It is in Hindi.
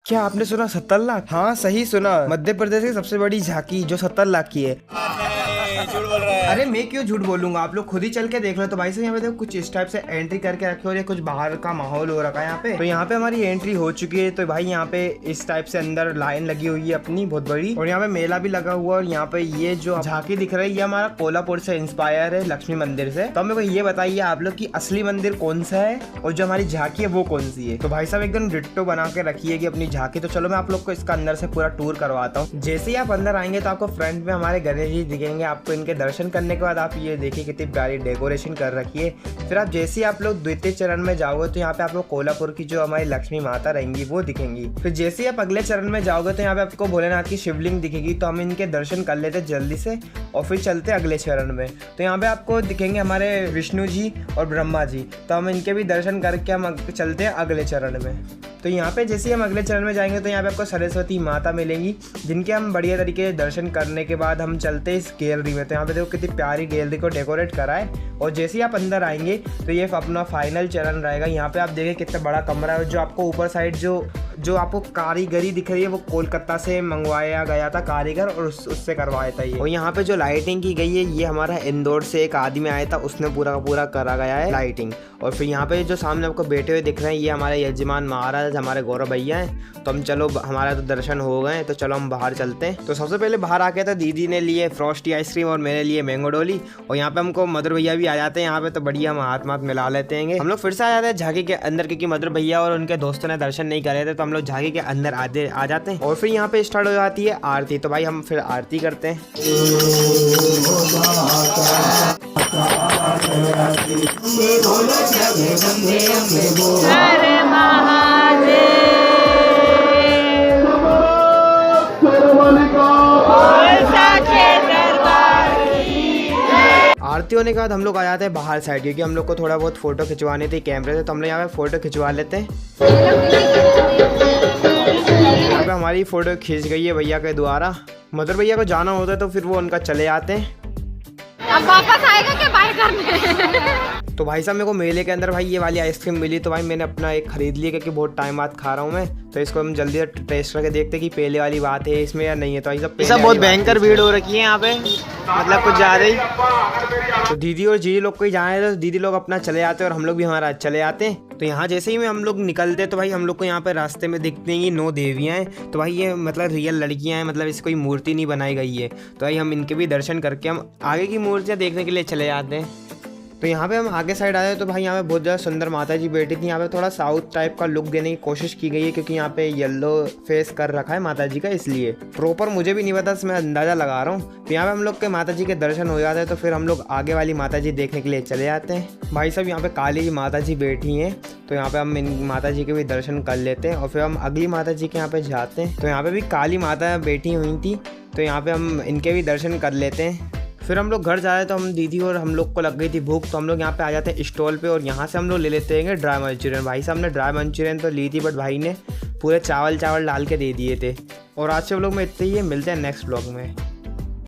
क्या आपने सुना 70 लाख? हाँ सही सुना, मध्य प्रदेश की सबसे बड़ी झांकी जो 70 लाख की है। झूठ बोल रहा है। अरे मैं क्यों झूठ बोलूंगा, आप लोग खुद ही चल के देख लो। तो भाई साहब यहाँ पे देखो कुछ इस टाइप से एंट्री करके रखे और ये कुछ बाहर का माहौल हो रखा है यहाँ पे। तो यहाँ पे हमारी एंट्री हो चुकी है। तो भाई यहाँ पे इस टाइप से अंदर लाइन लगी हुई है अपनी बहुत बड़ी, और यहाँ पे मेला भी लगा हुआ है। और यहाँ पे ये जो झांकी दिख रही है ये हमारा कोल्हापुर से इंस्पायर है, लक्ष्मी मंदिर से। तो मेरे को ये बताइए आप लोग की असली मंदिर कौन सा है और जो हमारी झांकी है वो कौन सी है। तो भाई साहब एकदम डिट्टो बना के रखी है अपनी झांकी। तो चलो मैं आप लोग को इसका अंदर से पूरा टूर करवाता हूँ। जैसे ही आप अंदर आएंगे तो आपको फ्रंट में हमारे गणेश जी दिखेंगे। आपको इनके दर्शन करने के बाद आप ये देखिए कितनी प्यारी डेकोरेशन कर रखी है। फिर आप जैसे ही आप लोग द्वितीय चरण में जाओगे तो यहाँ पे आपको कोल्हापुर की जो हमारी लक्ष्मी माता रहेंगी वो दिखेंगी। फिर जैसे ही आप अगले चरण में जाओगे तो यहाँ पे आपको भोलेनाथ की शिवलिंग दिखेगी। तो हम इनके दर्शन कर लेते जल्दी से और फिर चलते अगले चरण में। तो यहाँ पे आपको दिखेंगे हमारे विष्णु जी और ब्रह्मा जी। तो हम इनके भी दर्शन करके हम चलते हैं अगले चरण में। तो यहाँ पे जैसे ही हम अगले चरण में जाएंगे तो यहाँ पे आपको सरस्वती माता मिलेंगी, जिनके हम बढ़िया तरीके से दर्शन करने के बाद हम चलते हैं इस गैलरी में। तो यहाँ पे देखो कितनी प्यारी गैलरी को डेकोरेट करा है। और जैसे ही आप अंदर आएंगे तो ये अपना फाइनल चरण रहेगा। यहाँ पे आप देखें कितना बड़ा कमरा है। जो आपको ऊपर साइड जो आपको कारीगरी दिख रही है वो कोलकाता से मंगवाया गया था कारीगर, और उससे करवाया था ये। और यहाँ पे जो लाइटिंग की गई है ये हमारा इंदौर से एक आदमी आया था, उसने पूरा का पूरा करा गया है लाइटिंग। और फिर यहाँ पे जो सामने आपको बैठे हुए दिख रहे हैं ये हमारे यजमान महाराज हमारे गौरव भैया हैं। तो हम चलो हमारा तो दर्शन हो गए, तो चलो हम बाहर चलते हैं। तो सबसे पहले बाहर आके तो दीदी ने लिए फ्रॉस्टी आइसक्रीम और मेरे लिए मैंगो डोली। और यहाँ पे हमको मधुर भैया भी आ जाते हैं यहाँ पे, तो बढ़िया हम हाथ मिला लेते हैं। हम लोग फिर से आ जाते हैं झांकी के अंदर, क्योंकि मधुर भैया और उनके दोस्तों ने दर्शन नहीं करे थे। तो हम लोग झांकी के अंदर आ जाते हैं और फिर यहाँ पे स्टार्ट हो जाती है आरती। तो भाई हम फिर आरती करते हैं। आरती होने के बाद हम लोग आ जाते हैं बाहर साइड, क्योंकि हम लोग को थोड़ा बहुत फोटो खिंचवानी थी कैमरे से। तो हम लोग यहाँ पे फोटो खिंचवा लेते हैं। यहाँ पे हमारी फोटो खींच गई है भैया के द्वारा। मदर भैया को जाना होता है तो फिर वो उनका चले जाते हैं। अब वापस आएगा क्या बाय करने? तो भाई साहब मेरे को मेले के अंदर भाई ये वाली आइसक्रीम मिली। तो भाई मैंने अपना एक खरीद लिया, क्योंकि बहुत टाइम बाद खा रहा हूँ मैं। तो इसको हम जल्दी से टेस्ट करके देखते हैं कि पहले वाली बात है इसमें या नहीं है। तो भाई साहब बहुत भयंकर भीड़ हो रखी है यहाँ पे, मतलब कुछ ज़्यादा ही। तो दीदी और जीजी लोग को ही जाना है तो दीदी लोग अपना चले जाते हैं और हम लोग भी हमारा चले जाते हैं। तो यहाँ जैसे ही में हम लोग निकलते हैं तो भाई हम लोग को यहाँ पे रास्ते में दिखते हैं 9 देवियाँ हैं। तो भाई ये मतलब रियल लड़कियाँ हैं, मतलब इस कोई मूर्ति नहीं बनाई गई है। तो भाई हम इनके भी दर्शन करके हम आगे की मूर्तियाँ देखने के लिए चले जाते हैं। तो यहाँ पे हम आगे साइड आए तो भाई यहाँ पे बहुत ज़्यादा सुंदर माता जी बैठी थी। यहाँ पे थोड़ा साउथ टाइप का लुक देने की कोशिश की गई है, क्योंकि यहाँ पे येलो फेस कर रखा है माता जी का, इसलिए प्रॉपर मुझे भी नहीं पता, मैं अंदाज़ा लगा रहा हूँ। तो यहाँ पे हम लोग के माता जी के दर्शन हो जाते हैं। तो फिर हम लोग आगे वाली माता जी देखने के लिए चले जाते हैं। भाई साहब यहाँ पे काली माता जी बैठी हैं, तो यहाँ पे हम इन माता जी के भी दर्शन कर लेते हैं और फिर हम अगली माता जी के यहाँ पे जाते हैं। तो यहाँ पे भी काली माता बैठी हुई थी, तो यहाँ पे हम इनके भी दर्शन कर लेते हैं। फिर हम लोग घर जा रहे तो हम दीदी और हम लोग को लग गई थी भूख, तो हम लोग यहाँ पे आ जाते हैं स्टॉल पे और यहाँ से हम लोग ले लेते हैं ड्राई मंचूरियन। भाई साहब ने ड्राई मंचूरियन तो ली थी, बट भाई ने पूरे चावल डाल के दे दिए थे। और आज से हम लोग में इतने ही है, मिलते हैं नेक्स्ट ब्लॉग में।